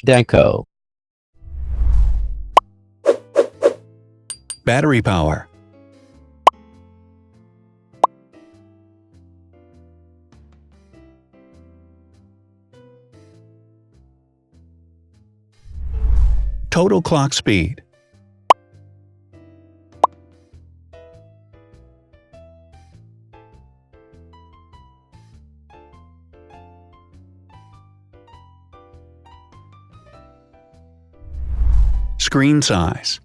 Deco. Battery power. Total clock speed. Screen size.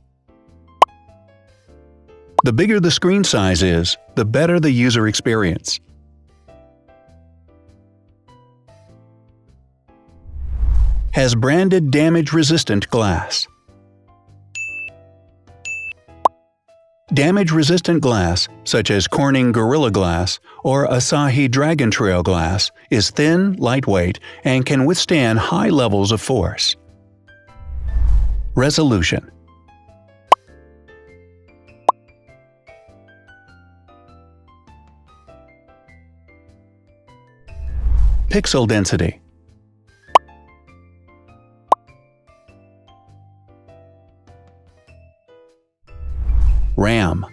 The bigger the screen size is, the better the user experience. Has branded damage-resistant glass. Damage-resistant glass, such as Corning Gorilla Glass or Asahi Dragon Trail glass, is thin, lightweight, and can withstand high levels of force. Resolution. Pixel density. RAM.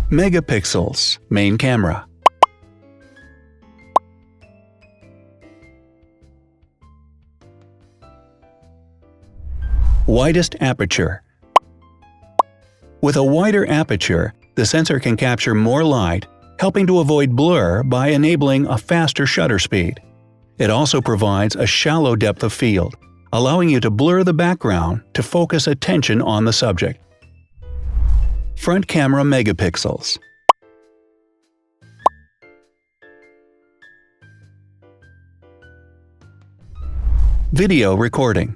Megapixels, main camera. Widest aperture. With a wider aperture, the sensor can capture more light, helping to avoid blur by enabling a faster shutter speed. It also provides a shallow depth of field, allowing you to blur the background to focus attention on the subject. Front camera megapixels. Video recording.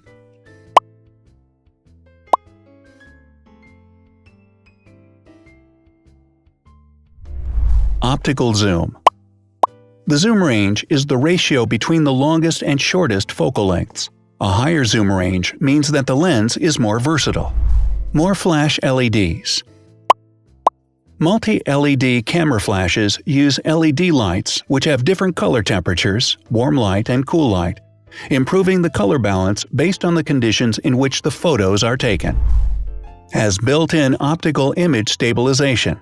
Optical zoom. The zoom range is the ratio between the longest and shortest focal lengths. A higher zoom range means that the lens is more versatile. More flash LEDs. Multi-LED camera flashes use LED lights which have different color temperatures, warm light and cool light, improving the color balance based on the conditions in which the photos are taken. Has built-in optical image stabilization.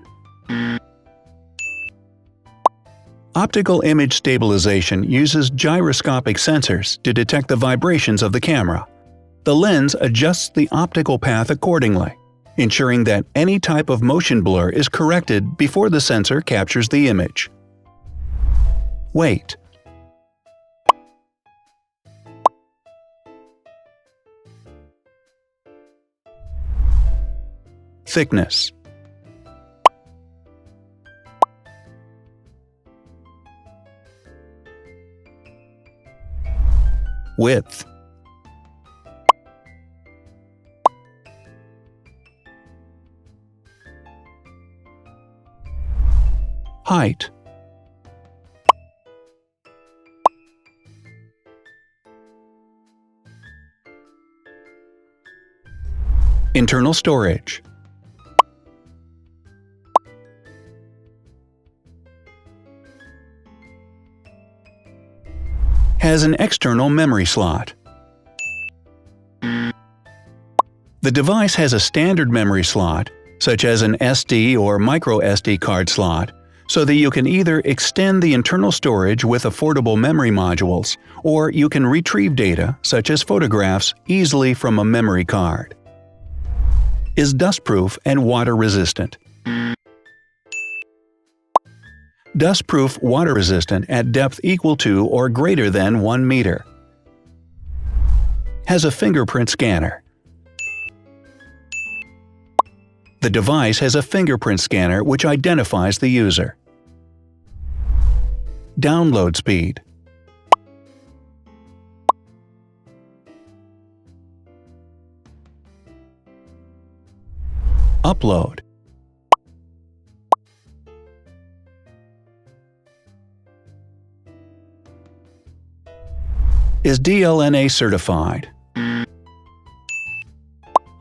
Optical image stabilization uses gyroscopic sensors to detect the vibrations of the camera. The lens adjusts the optical path accordingly, ensuring that any type of motion blur is corrected before the sensor captures the image. Weight. Thickness. Width. Height. Internal storage. Has an external memory slot. The device has a standard memory slot, such as an SD or micro SD card slot, so that you can either extend the internal storage with affordable memory modules, or you can retrieve data, such as photographs, easily from a memory card. Is dustproof and water-resistant. Dustproof water-resistant at depth equal to or greater than 1 meter. Has a fingerprint scanner. The device has a fingerprint scanner which identifies the user. Download speed. Upload. Is DLNA certified.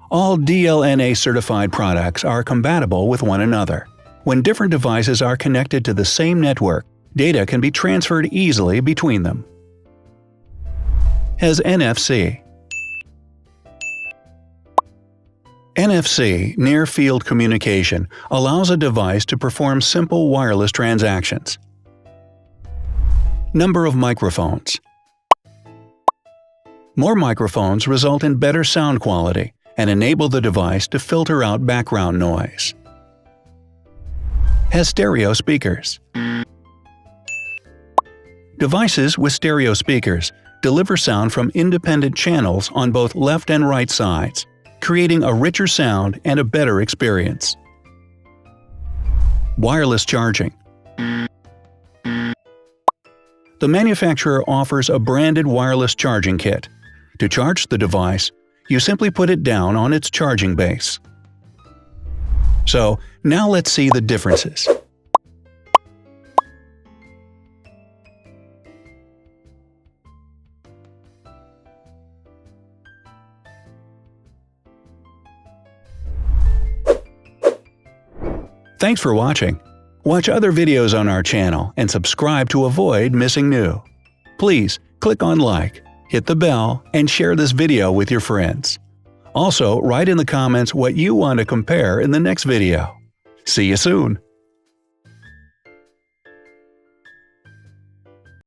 All DLNA certified products are compatible with one another. When different devices are connected to the same network, data can be transferred easily between them. Has NFC. NFC, Near Field Communication, allows a device to perform simple wireless transactions. Number of microphones. More microphones result in better sound quality and enable the device to filter out background noise. Has stereo speakers. Devices with stereo speakers deliver sound from independent channels on both left and right sides, creating a richer sound and a better experience. Wireless charging. The manufacturer offers a branded wireless charging kit. To charge the device, you simply put it down on its charging base. So, now let's see the differences. Thanks for watching. Watch other videos on our channel and subscribe to avoid missing new. Please click on like, hit the bell, and share this video with your friends. Also, write in the comments what you want to compare in the next video. See you soon!